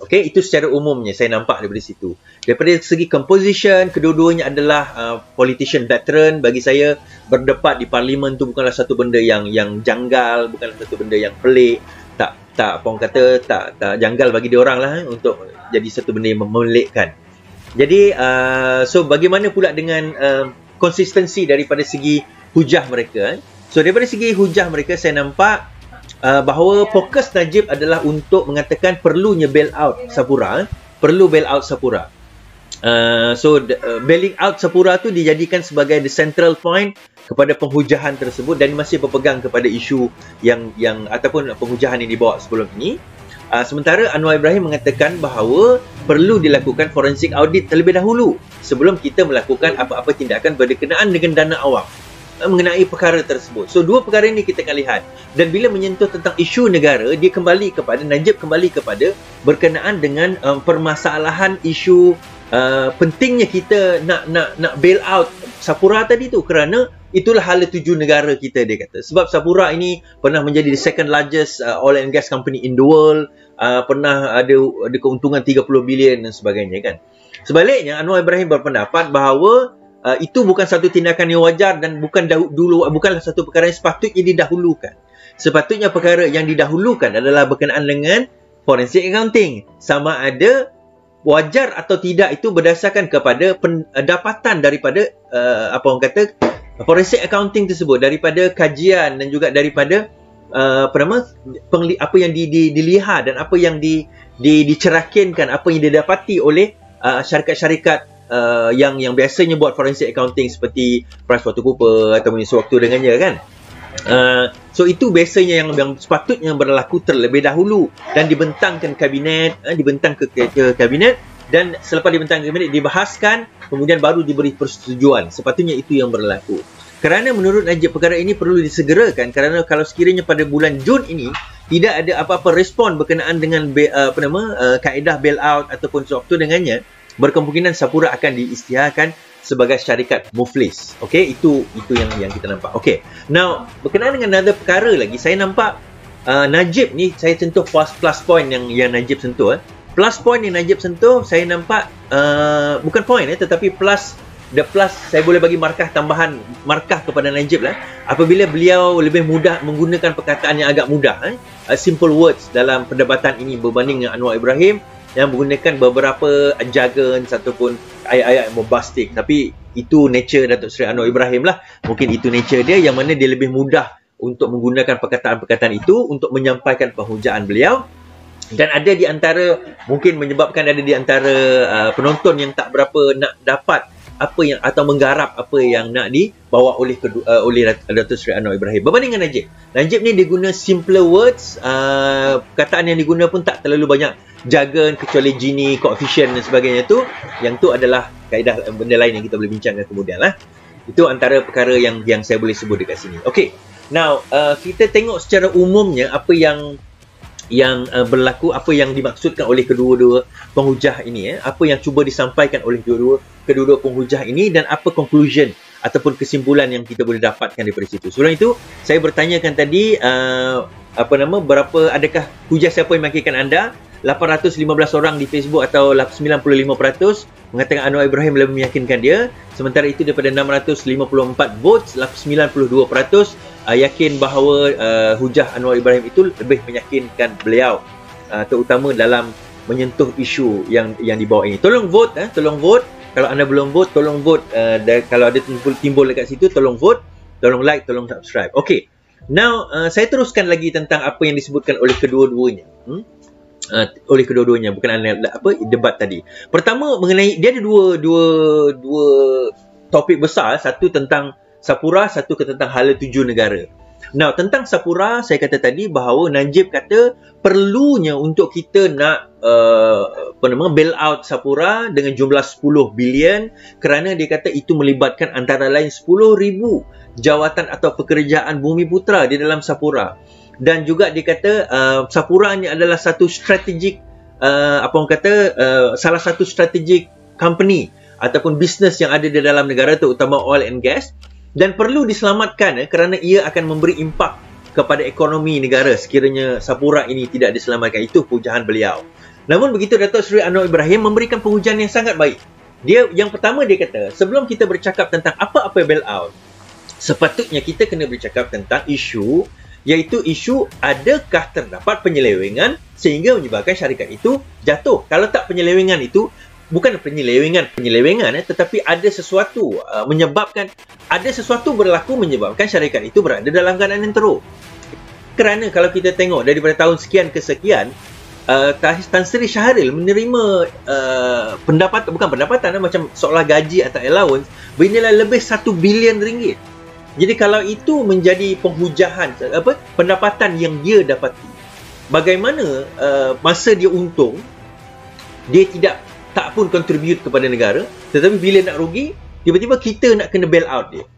Okey, itu secara umumnya saya nampak daripada situ. Daripada segi composition, kedua-duanya adalah politician veteran. Bagi saya, berdebat di parlimen tu bukanlah satu benda yang janggal, bukanlah satu benda yang pelik. Tak apa orang kata, tak janggal bagi dia orang lah untuk jadi satu benda yang memelikkan. Jadi, so bagaimana pula dengan konsistensi daripada segi hujah mereka? So daripada segi hujah mereka, saya nampak bahawa fokus Najib adalah untuk mengatakan perlunya bailout Sapura. Perlu bailout Sapura. Bailing out Sapura tu dijadikan sebagai the central point kepada penghujahan tersebut dan masih berpegang kepada isu yang ataupun penghujahan yang dibawa sebelum ini. Sementara Anwar Ibrahim mengatakan bahawa perlu dilakukan forensic audit terlebih dahulu sebelum kita melakukan apa-apa tindakan berkenaan dengan dana awam mengenai perkara tersebut. So, dua perkara ini kita akan lihat. Dan bila menyentuh tentang isu negara, dia kembali kepada, Najib kembali kepada berkenaan dengan permasalahan isu pentingnya kita nak bail out Sapura tadi tu, kerana itulah hala tuju negara kita, dia kata. Sebab Sapura ini pernah menjadi the second largest oil and gas company in the world, pernah ada keuntungan 30 bilion dan sebagainya kan. Sebaliknya, Anwar Ibrahim berpendapat bahawa itu bukan satu tindakan yang wajar dan bukanlah satu perkara yang sepatutnya didahulukan. Sepatutnya perkara yang didahulukan adalah berkenaan dengan forensic accounting. Sama ada wajar atau tidak itu berdasarkan kepada pendapatan daripada apa orang kata forensic accounting tersebut, daripada kajian dan juga daripada apa yang dilihat dan apa yang dicerakinkan, apa yang didapati oleh syarikat-syarikat yang biasanya buat forensic accounting seperti PricewaterhouseCoopers ataupun sewaktu dengannya kan. So itu biasanya yang sepatutnya berlaku terlebih dahulu dan dibentangkan kabinet, dibentang ke kabinet, dan selepas dibentang kabinet dibahaskan, kemudian baru diberi persetujuan. Sepatutnya itu yang berlaku. Kerana menurut Najib perkara ini perlu disegerakan, kerana kalau sekiranya pada bulan Jun ini tidak ada apa-apa respon berkenaan dengan kaedah bailout ataupun sewaktu dengannya, berkemungkinan Sapura akan diisytiharkan sebagai syarikat muflis. Okey, itu yang kita nampak. Okey. Now, berkenaan dengan another perkara lagi, saya nampak Najib ni, saya sentuh plus point yang Najib sentuh. Plus point yang Najib sentuh, saya nampak bukan point tetapi the plus saya boleh bagi markah tambahan, markah kepada Najib lah, apabila beliau lebih mudah menggunakan perkataan yang agak mudah, simple words dalam perdebatan ini berbanding dengan Anwar Ibrahim yang menggunakan beberapa jargon ataupun ayat-ayat bombastik. Tapi itu nature Datuk Seri Anwar Ibrahim lah. Mungkin itu nature dia, yang mana dia lebih mudah untuk menggunakan perkataan-perkataan itu untuk menyampaikan penghujaan beliau. Dan ada di antara, mungkin menyebabkan ada di antara penonton yang tak berapa nak dapat apa yang atau menggarap apa yang nak dibawa oleh Datuk Seri Anwar Ibrahim berbanding dengan Najib. Najib ni dia guna simpler words, perkataan yang diguna pun tak terlalu banyak jargon kecuali Gini, coefficient dan sebagainya tu. Yang tu adalah kaedah benda lain yang kita boleh bincangkan kemudian lah. Itu antara perkara yang saya boleh sebut dekat sini. Okey. Now, kita tengok secara umumnya apa yang berlaku, apa yang dimaksudkan oleh kedua-dua penghujah ini, apa yang cuba disampaikan oleh kedua-dua penghujah ini, dan apa conclusion ataupun kesimpulan yang kita boleh dapatkan daripada situ. Sebelum itu, saya bertanyakan tadi berapa, adakah hujah siapa yang meyakinkan anda? 815 orang di Facebook atau 95% mengatakan Anwar Ibrahim lebih meyakinkan dia. Sementara itu daripada 654 votes, 92% yakin bahawa hujah Anwar Ibrahim itu lebih meyakinkan beliau, terutama dalam menyentuh isu yang dibawa ini. Tolong vote, tolong vote. Kalau anda belum vote, tolong vote. Kalau ada timbul dekat situ, tolong vote, tolong like, tolong subscribe. Okey. Now, saya teruskan lagi tentang apa yang disebutkan oleh kedua-duanya. Bukan debat tadi. Pertama, mengenai dia ada dua topik besar, satu tentang Sapura, satu tentang hala tuju negara. Now, tentang Sapura, saya kata tadi bahawa Najib kata perlunya untuk kita nak bail out Sapura dengan jumlah 10 bilion, kerana dia kata itu melibatkan antara lain 10,000 jawatan atau pekerjaan bumi putra di dalam Sapura. Dan juga dia kata Sapura ni adalah satu strategik salah satu strategik company ataupun bisnes yang ada di dalam negara, terutama oil and gas, dan perlu diselamatkan kerana ia akan memberi impak kepada ekonomi negara sekiranya Sapura ini tidak diselamatkan. Itu pujahan beliau. Namun begitu, Datuk Seri Anwar Ibrahim memberikan penghujaan yang sangat baik. Yang pertama dia kata, sebelum kita bercakap tentang apa-apa bailout, sepatutnya kita kena bercakap tentang isu, iaitu isu adakah terdapat penyelewengan sehingga menyebabkan syarikat itu jatuh. Kalau tak penyelewengan itu, bukan penyelewengan, tetapi ada sesuatu ada sesuatu berlaku menyebabkan syarikat itu berada dalam keadaan yang teruk. Kerana kalau kita tengok daripada tahun sekian ke sekian, Tan Sri Syahril menerima bukan pendapatan, macam seolah gaji atau allowance bernilai lebih 1 bilion ringgit. Jadi kalau itu menjadi penghujahan pendapatan yang dia dapati, bagaimana masa dia untung, dia tak pun contribute kepada negara, tetapi bila nak rugi, tiba-tiba kita nak kena bail out dia.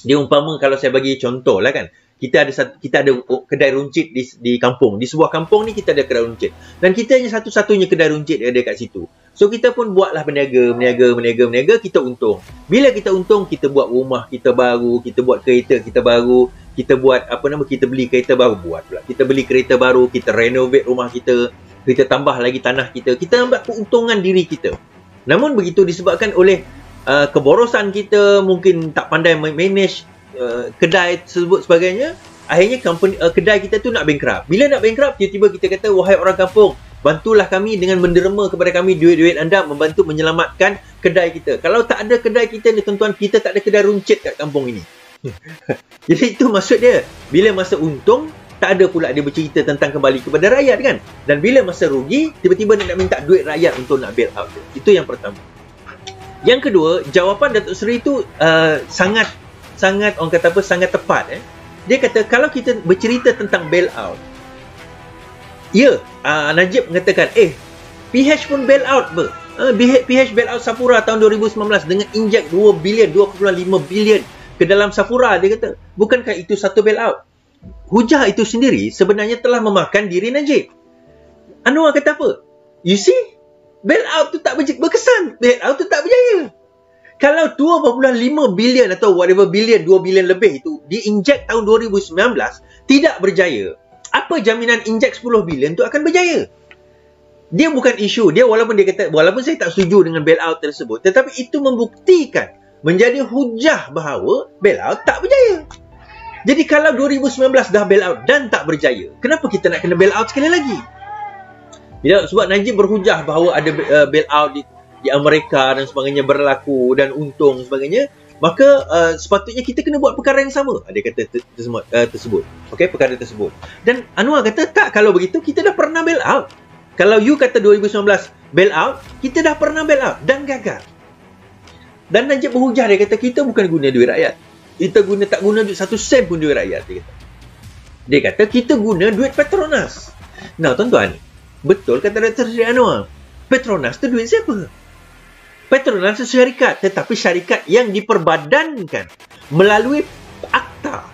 Dia umpama, kalau saya bagi contoh lah kan, kita ada kedai runcit di kampung. Di sebuah kampung ni kita ada kedai runcit. Dan kita hanya satu-satunya kedai runcit yang ada kat situ. So kita pun buatlah berniaga, kita untung. Bila kita untung, kita buat rumah kita baru, kita buat kereta kita baru, kita buat kita beli kereta baru, kita beli kereta baru, kita renovate rumah kita tambah lagi tanah kita ambil keuntungan diri kita. Namun begitu, disebabkan oleh keborosan kita, mungkin tak pandai manage kedai tersebut sebagainya, akhirnya kedai kita tu nak bankrupt. Bila nak bankrupt, tiba-tiba kita kata, wahai orang kampung, bantulah kami dengan menderma kepada kami duit-duit anda membantu menyelamatkan kedai kita. Kalau tak ada kedai kita ni tuan-tuan, kita tak ada kedai runcit kat kampung ini. Jadi itu maksud dia. Bila masa untung, tak ada pula dia bercerita tentang kembali kepada rakyat kan. Dan bila masa rugi, tiba-tiba nak minta duit rakyat untuk nak bail out. Itu yang pertama. Yang kedua, jawapan Datuk Seri itu sangat tepat. Dia kata, kalau kita bercerita tentang bail out, Najib mengatakan, PH pun bail out PH bail out Sapura tahun 2019 dengan injek 2.5 bilion ke dalam Sapura. Dia kata, bukankah itu satu bail out? Hujah itu sendiri sebenarnya telah memakan diri Najib. Anwar kata apa? You see, bail out tu tak berkesan, bail out tu tak berjaya. Kalau 2.5 bilion atau whatever bilion, 2 bilion lebih itu diinjek tahun 2019 tidak berjaya, apa jaminan injek 10 bilion itu akan berjaya? Dia bukan isu dia, walaupun saya tak setuju dengan bailout tersebut, tetapi itu membuktikan, menjadi hujah bahawa bailout tak berjaya. Jadi kalau 2019 dah bailout dan tak berjaya, kenapa kita nak kena bailout sekali lagi? Sebab Najib berhujah bahawa ada bailout di Amerika dan sebagainya berlaku dan untung sebagainya, maka sepatutnya kita kena buat perkara yang sama. Dia kata tersebut. Okey, perkara tersebut. Dan Anwar kata, tak, kalau begitu kita dah pernah bail out. Kalau you kata 2019 bail out, kita dah pernah bail out dan gagal. Dan Najib berhujah, dia kata kita bukan guna duit rakyat. Kita tak guna duit 1 sen pun duit rakyat, dia kata kita guna duit Petronas. Nah, tuan-tuan, betul kata Dr. Sri Anwar. Petronas tu duit siapa? Petronas itu syarikat, tetapi syarikat yang diperbadankan melalui akta.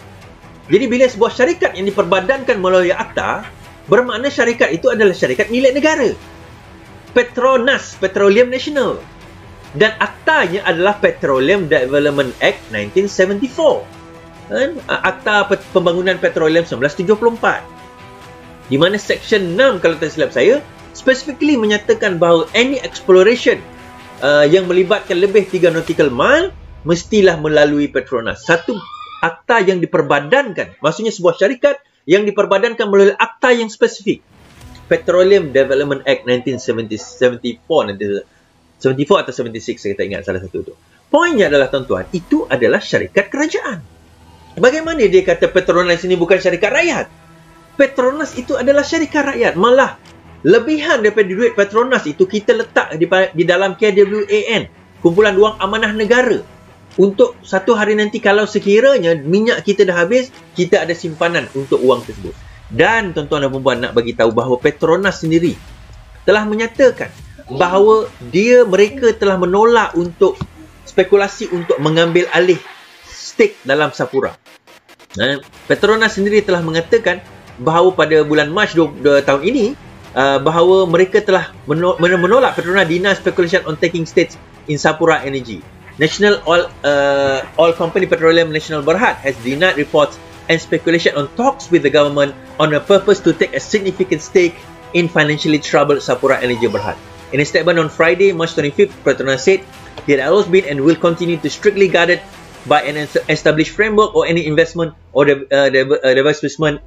Jadi bila sebuah syarikat yang diperbadankan melalui akta, bermakna syarikat itu adalah syarikat milik negara. Petronas, Petroleum National. Dan aktanya adalah Petroleum Development Act 1974. Akta Pembangunan Petroleum 1974. Di mana Section 6, kalau tak silap saya, specifically menyatakan bahawa any exploration yang melibatkan lebih 3 nautical mile mestilah melalui Petronas. Satu akta yang diperbadankan, maksudnya sebuah syarikat yang diperbadankan melalui akta yang spesifik. Petroleum Development Act 1974 atau 76, saya tak ingat salah satu itu. Poinnya adalah, tuan-tuan, itu adalah syarikat kerajaan. Bagaimana dia kata Petronas ini bukan syarikat rakyat? Petronas itu adalah syarikat rakyat. Malah lebihan daripada duit Petronas itu kita letak di dalam KWAN, kumpulan wang amanah negara. Untuk satu hari nanti kalau sekiranya minyak kita dah habis, kita ada simpanan untuk wang tersebut. Dan tuan-tuan dan puan-puan, nak bagi tahu bahawa Petronas sendiri telah menyatakan bahawa mereka telah menolak untuk spekulasi untuk mengambil alih stake dalam Sapura. Petronas sendiri telah mengatakan bahawa pada bulan Mac tahun ini, bahawa mereka telah menolak Petronas deny speculation on taking stakes in Sapura Energy. National Oil Company Petroleum Nasional Berhad has denied reports and speculation on talks with the government on a purpose to take a significant stake in financially troubled Sapura Energy Berhad. In a statement on Friday, March 25th, Petronas said it has always been and will continue to strictly guarded by an established framework or any investment or divestment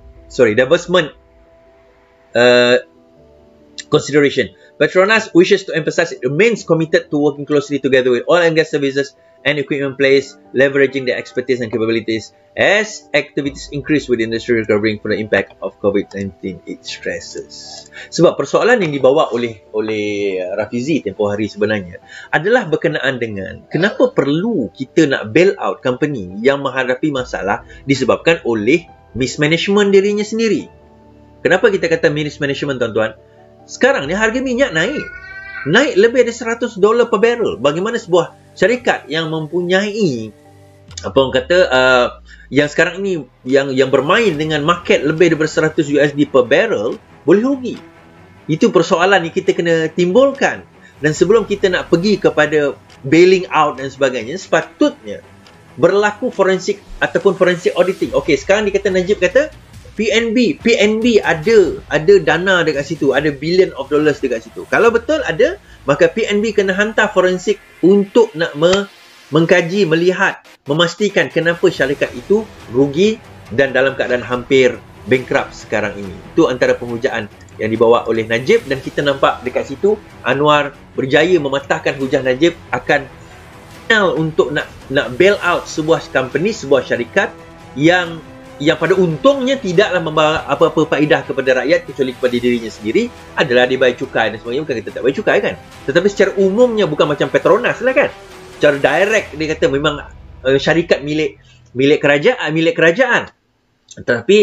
consideration. Petronas wishes to emphasize it remains committed to working closely together with oil and gas services and equipment players, leveraging their expertise and capabilities as activities increase with industry recovering from the impact of COVID-19 its stresses. Sebab persoalan yang dibawa oleh Rafizi tempoh hari sebenarnya adalah berkenaan dengan kenapa perlu kita nak bail out company yang menghadapi masalah disebabkan oleh mismanagement dirinya sendiri. Kenapa kita kata mismanagement, tuan-tuan? Sekarang ni harga minyak naik lebih dari $100 per barrel. Bagaimana sebuah syarikat yang mempunyai yang sekarang ini yang bermain dengan market lebih daripada $100 per barrel boleh rugi? Itu persoalan yang kita kena timbulkan. Dan sebelum kita nak pergi kepada bailing out dan sebagainya, sepatutnya berlaku forensik ataupun forensik auditing. Okey, sekarang Najib kata PNB ada dana dekat situ, ada billion of dollars dekat situ. Kalau betul ada, maka PNB kena hantar forensik untuk nak mengkaji, melihat, memastikan kenapa syarikat itu rugi dan dalam keadaan hampir bankrupt sekarang ini. Itu antara penghujaan yang dibawa oleh Najib, dan kita nampak dekat situ Anwar berjaya mematahkan hujah Najib akan untuk nak bail out sebuah company, sebuah syarikat yang pada untungnya tidaklah membawa apa-apa faedah kepada rakyat kecuali kepada dirinya sendiri, adalah dia bayar cukai dan sebagainya. Bukan kita tak bayar cukai kan, tetapi secara umumnya bukan macam Petronas lah kan. Secara direct dia kata memang syarikat milik kerajaan. Tetapi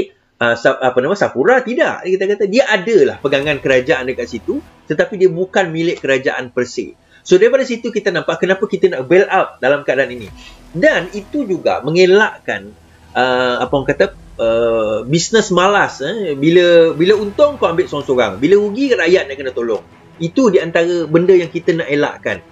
Sapura tidak. Kita kata dia adalah pegangan kerajaan dekat situ, tetapi dia bukan milik kerajaan per se. So daripada situ kita nampak kenapa kita nak bail out dalam keadaan ini. Dan itu juga mengelakkan bisnes malas. Bila untung kau ambil seorang-seorang, bila rugi rakyat nak kena tolong. Itu di antara benda yang kita nak elakkan.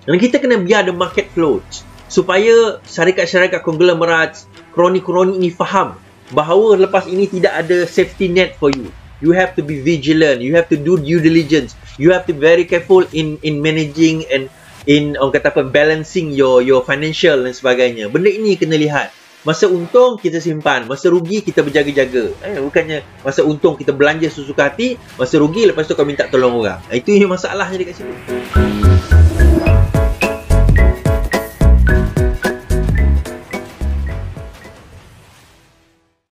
Dan kita kena biar the market float supaya syarikat-syarikat konglomerat, kroni-kroni ini faham bahawa lepas ini tidak ada safety net for you. You have to be vigilant, you have to do due diligence, you have to be very careful in managing and in balancing your financial dan sebagainya. Benda ini kena lihat. Masa untung kita simpan, masa rugi kita berjaga-jaga. Bukannya masa untung kita belanja sesuka hati, masa rugi lepas tu kau minta tolong orang. Itu yang masalahnya dekat situ.